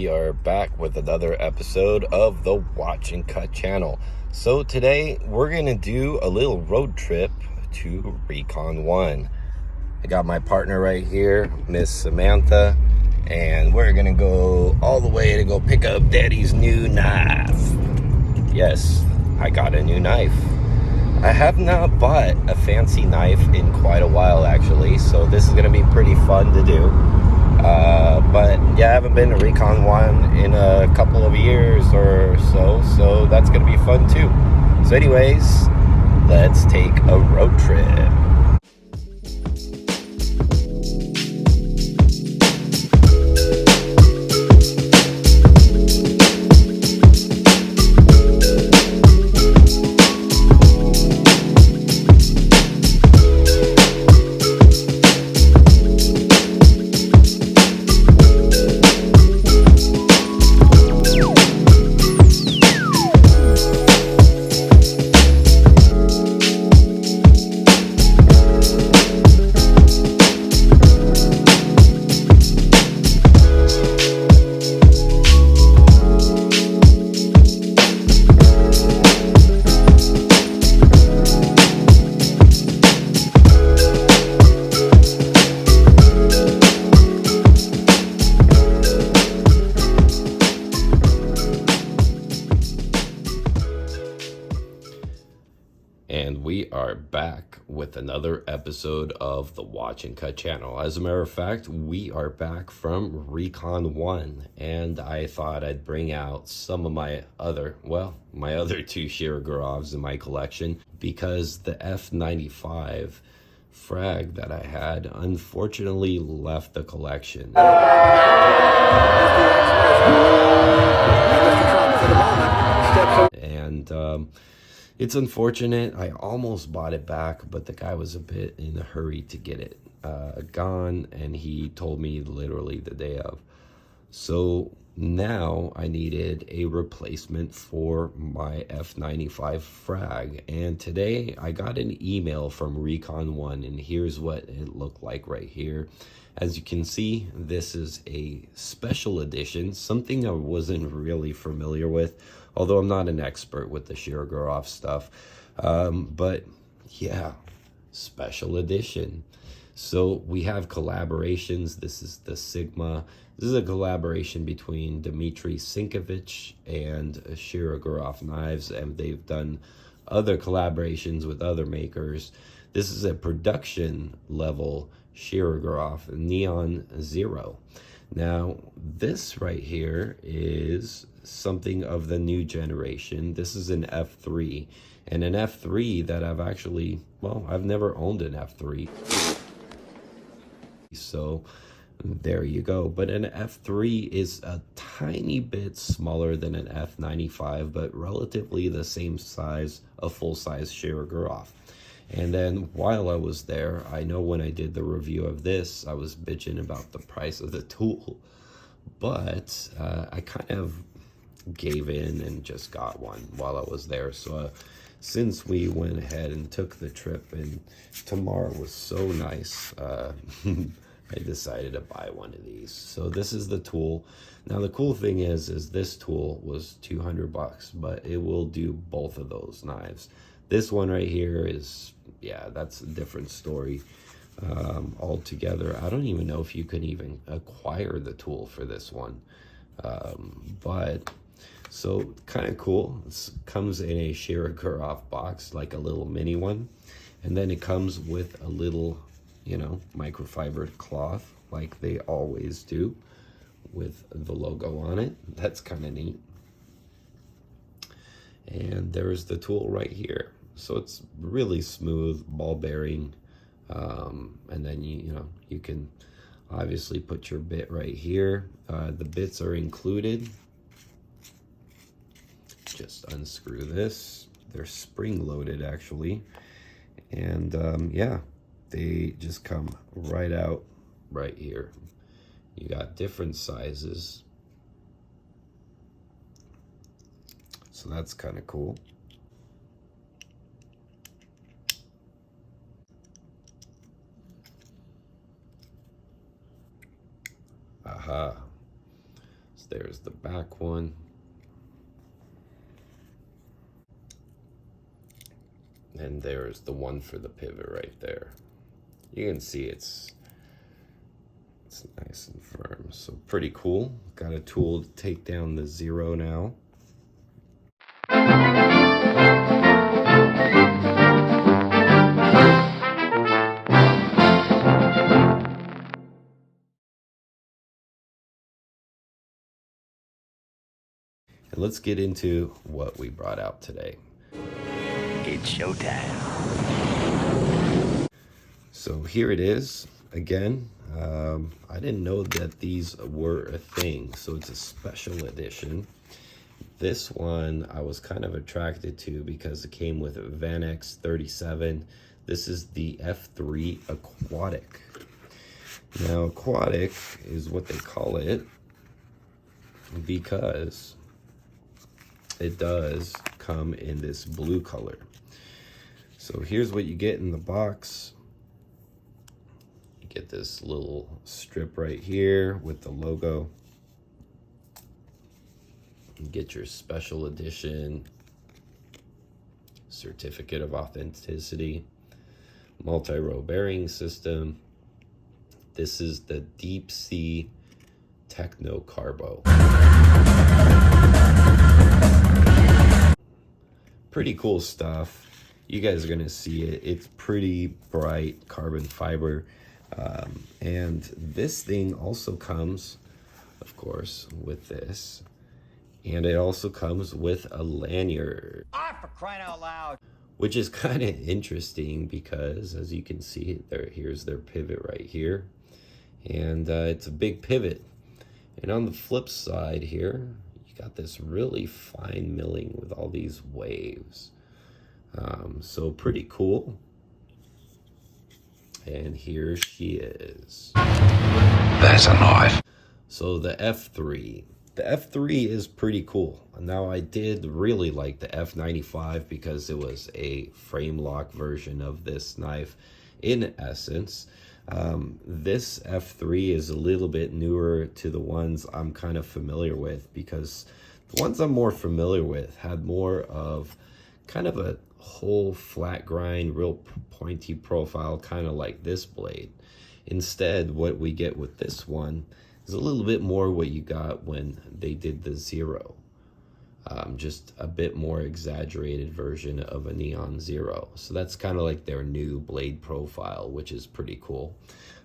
we are back with another episode of the Watch and Cut channel. So today we're gonna do a little road trip to Recon 1. I got my partner right here, Miss Samantha, and we're gonna go all the way to go pick up Daddy's new knife. Yes, I got a new knife. I have not bought a fancy knife in quite a while actually, so this is gonna be pretty fun to do. But yeah, I haven't been to Recon 1 in a couple of years or so that's gonna be fun too. So anyways, let's take a road trip. And we are back with another episode of the Watch and Cut channel. As a matter of fact, we are back from Recon 1, and I thought I'd bring out some of my other two Shirogorovs in my collection, because the F95 frag that I had unfortunately left the collection. And it's unfortunate. I almost bought it back, but the guy was a bit in a hurry to get it gone, and he told me literally the day of. So now I needed a replacement for my F95 frag, and today I got an email from Recon 1, and here's what it looked like right here. As you can see, this is a special edition, something I wasn't really familiar with, although I'm not an expert with the Shirogorov stuff. But yeah, special edition. So we have collaborations. This is the Sigma. This is a collaboration between Dmitry Sinkovich and Shirogorov knives, and they've done other collaborations with other makers. This is a production level Shirogorov Neon Zero. Now, this right here is something of the new generation. This is an F3, and an F3 that I've actually, I've never owned an F3. So there you go. But an F3 is a tiny bit smaller than an F95, but relatively the same size, a full-size Shirogorov. And then while I was there, I know when I did the review of this, I was bitching about the price of the tool, but I kind of gave in and just got one while I was there. So since we went ahead and took the trip, and tomorrow was so nice, I decided to buy one of these. So this is the tool. Now the cool thing is this tool was $200, but it will do both of those knives. This one right here is, yeah, that's a different story altogether. I don't even know if you can even acquire the tool for this one. But so kind of cool. This comes in a Shirogorov box, like a little mini one. And then it comes with a little, microfiber cloth, like they always do, with the logo on it. That's kind of neat. And there's the tool right here. So it's really smooth, ball bearing. And then you can obviously put your bit right here. The bits are included. Just unscrew this. They're spring loaded actually. And yeah, they just come right out right here. You got different sizes. So that's kind of cool. Aha. So There's the back one. And there's the one for the pivot right there. You can see it's nice and firm, so pretty cool. Got a tool to take down the Zero now. And let's get into what we brought out today. It's showtime. So here it is again. I didn't know that these were a thing, so it's a special edition. This one I was kind of attracted to because it came with Vanex 37. This is the F3 Aquatic. Now, Aquatic is what they call it because it does come in this blue color. So here's what you get in the box. You get this little strip right here with the logo. You get your special edition certificate of authenticity, multi-row bearing system. This is the Deep Sea Techno Carbo. Pretty cool stuff. You guys are gonna see it. It's pretty bright carbon fiber. And this thing also comes, of course, with this. And it also comes with a lanyard. Ah, for crying out loud. Which is kind of interesting because, as you can see, here's their pivot right here. And it's a big pivot. And on the flip side here, you got this really fine milling with all these waves. So pretty cool. And here she is. That's a knife. So the F3. The F3 is pretty cool. Now, I did really like the F95 because it was a frame lock version of this knife in essence. This F3 is a little bit newer to the ones I'm kind of familiar with, because the ones I'm more familiar with had more of kind of a whole flat grind, real pointy profile, kind of like this blade. Instead, what we get with this one is a little bit more what you got when they did the Zero. Just a bit more exaggerated version of a Neon Zero. So that's kind of like their new blade profile, which is pretty cool.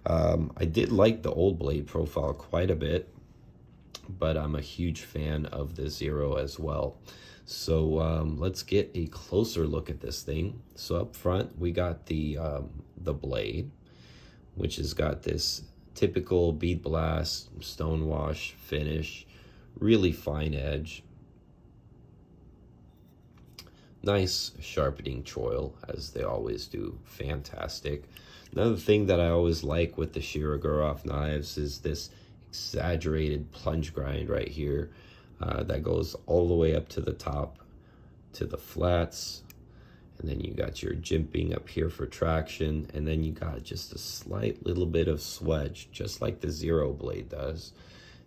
I did like the old blade profile quite a bit, but I'm a huge fan of the Zero as well. So let's get a closer look at this thing. So up front, we got the blade, which has got this typical bead blast, stonewash finish, really fine edge. Nice sharpening choil, as they always do. Fantastic. Another thing that I always like with the Shirogorov knives is this exaggerated plunge grind right here that goes all the way up to the top, to the flats. And then you got your jimping up here for traction. And then you got just a slight little bit of swedge, just like the Zero blade does.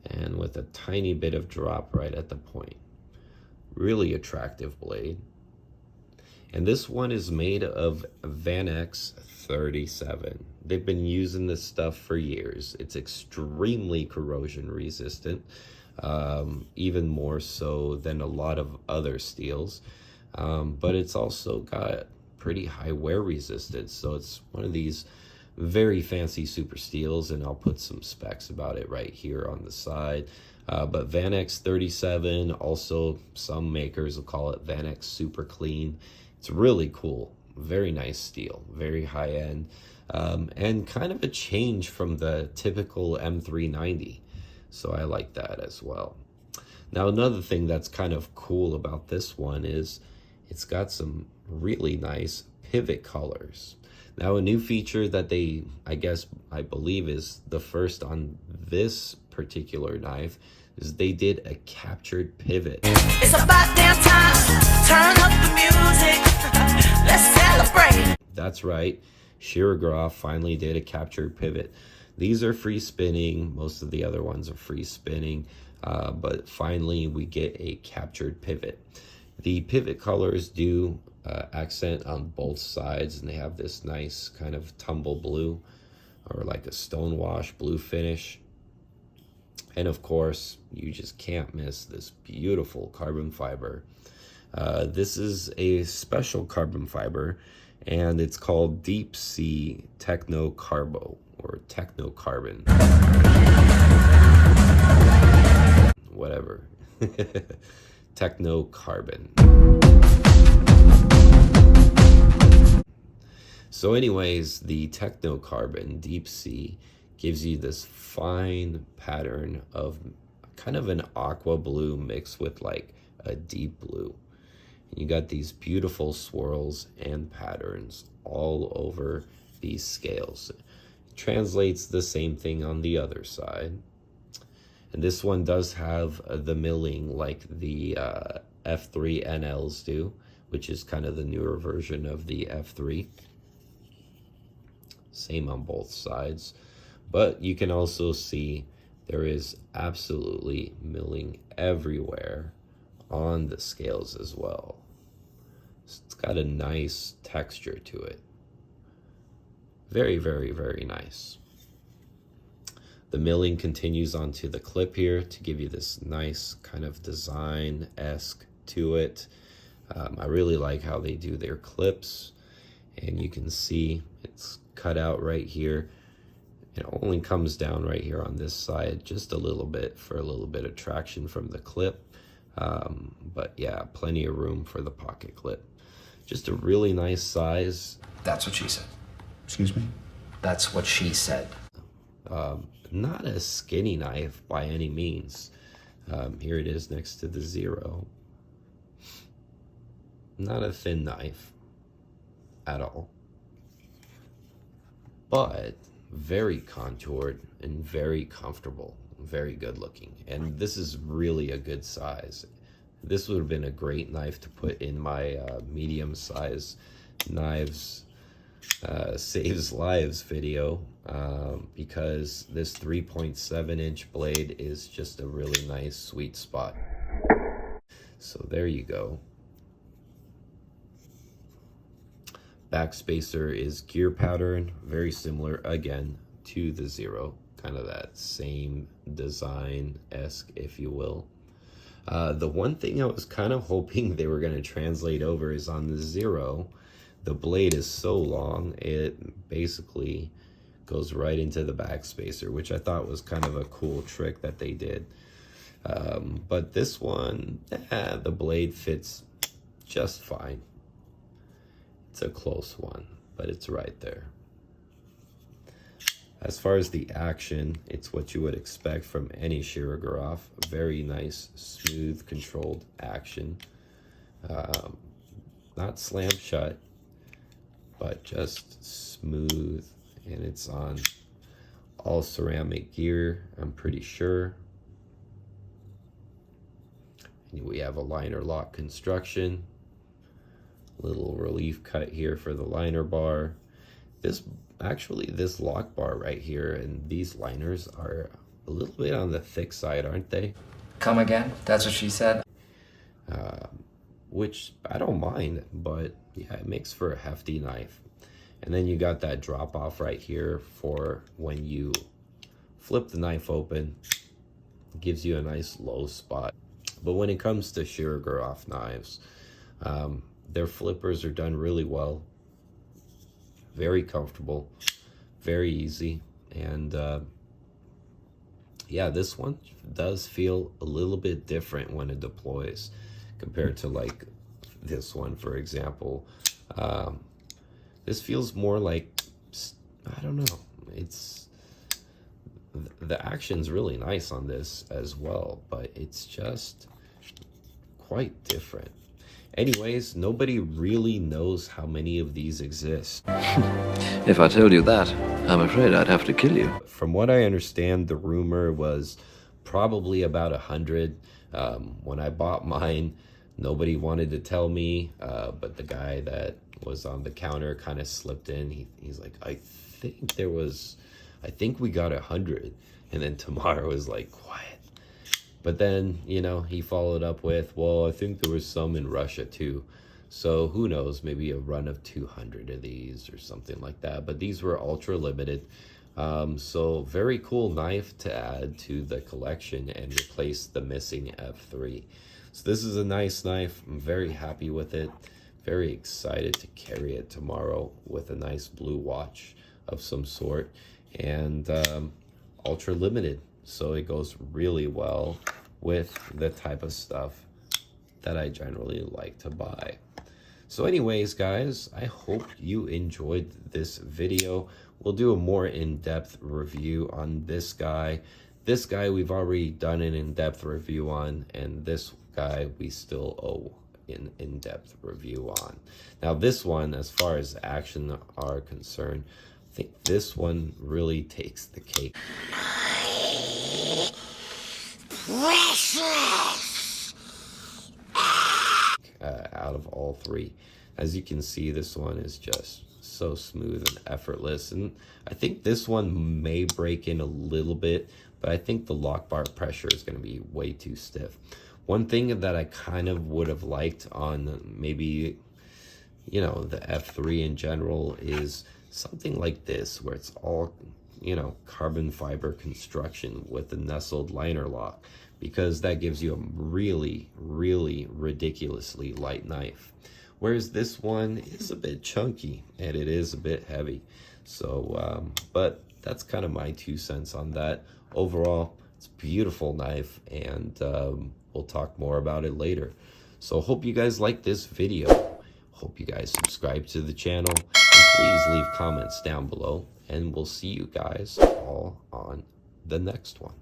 And with a tiny bit of drop right at the point. Really attractive blade. And this one is made of Vanex 37. They've been using this stuff for years. It's extremely corrosion resistant, even more so than a lot of other steels. But it's also got pretty high wear resistance. So it's one of these very fancy super steels, and I'll put some specs about it right here on the side. But Vanex 37, also some makers will call it Vanex Super Clean. It's really cool, very nice steel, very high end, and kind of a change from the typical M390. So I like that as well. Now, another thing that's kind of cool about this one is it's got some really nice pivot colors. Now, a new feature that I believe is the first on this particular knife is they did a captured pivot. It's about damn time. Turn up the music. Let's celebrate. That's right. Shirogorov finally did a captured pivot. These are free spinning. Most of the other ones are free spinning. but finally we get a captured pivot. The pivot colors do accent on both sides, and they have this nice kind of tumble blue, or like a stonewash blue finish. And of course, you just can't miss this beautiful carbon fiber. This is a special carbon fiber, and it's called Deep Sea Techno Carbo, or Techno Carbon. Whatever. Techno Carbon. So anyways, the Techno Carbon Deep Sea gives you this fine pattern of kind of an aqua blue mixed with like a deep blue. And you got these beautiful swirls and patterns all over these scales. It translates the same thing on the other side. And this one does have the milling like the F3 NLs do, which is kind of the newer version of the F3. Same on both sides. But you can also see there is absolutely milling everywhere on the scales as well. It's got a nice texture to it. Very, very, very nice. The milling continues onto the clip here to give you this nice kind of design-esque to it. I really like how they do their clips, and you can see it's cut out right here. It only comes down right here on this side just a little bit for a little bit of traction from the clip. But yeah, plenty of room for the pocket clip. Just a really nice size. That's what she said. Excuse me? That's what she said. Not a skinny knife by any means. Here it is next to the Zero. Not a thin knife at all. But very contoured and very comfortable, very good looking. And this is really a good size. This would have been a great knife to put in my medium size knives saves lives video, because this 3.7 inch blade is just a really nice sweet spot. So there you go. Backspacer is gear pattern, very similar again to the Zero, kind of that same design-esque, if you will. The one thing I was kind of hoping they were going to translate over is on the Zero, the blade is so long, it basically goes right into the backspacer, which I thought was kind of a cool trick that they did. But this one, the blade fits just fine. It's a close one, but it's right there. As far as the action, it's what you would expect from any Shirogorov. Very nice, smooth, controlled action. Not slam shut, but just smooth. And it's on all ceramic gear, I'm pretty sure. And we have a liner lock construction. Little relief cut here for the liner bar. This lock bar right here and these liners are a little bit on the thick side, aren't they? Come again? That's what she said? Which I don't mind, but yeah, it makes for a hefty knife. And then you got that drop off right here for when you flip the knife open. It gives you a nice low spot. But when it comes to Shirogorov knives, their flippers are done really well. Very comfortable, very easy. And yeah, this one does feel a little bit different when it deploys compared to like this one, for example. This feels more like, I don't know, it's, the action's really nice on this as well, but it's just quite different. Anyways, nobody really knows how many of these exist. If I told you that, I'm afraid I'd have to kill you. From what I understand, the rumor was probably about 100. When I bought mine, nobody wanted to tell me, but the guy that was on the counter kind of slipped in. He's like, I think we got 100. And then Tamara was like, quiet. But then, you know, he followed up with, well, I think there was some in Russia too. So who knows, maybe a run of 200 of these or something like that. But these were ultra limited. So very cool knife to add to the collection and replace the missing F3. So this is a nice knife. I'm very happy with it. Very excited to carry it tomorrow with a nice blue watch of some sort. And ultra limited. So it goes really well with the type of stuff that I generally like to buy. So anyways, guys, I hope you enjoyed this video. We'll do a more in-depth review on this guy. This guy we've already done an in-depth review on, and this guy we still owe an in-depth review on. Now this one, as far as action are concerned, I think this one really takes the cake. Out of all three. As you can see, this one is just so smooth and effortless, and I think this one may break in a little bit, but I think the lock bar pressure is going to be way too stiff. One thing that I kind of would have liked on maybe, you know, the F3 in general is something like this, where it's all, you know, carbon fiber construction with a nestled liner lock, because that gives you a really, really ridiculously light knife. Whereas this one is a bit chunky and it is a bit heavy. So, but that's kind of my 2 cents on that. Overall, it's a beautiful knife, and we'll talk more about it later. So hope you guys like this video. Hope you guys subscribe to the channel, and please leave comments down below, and we'll see you guys all on the next one.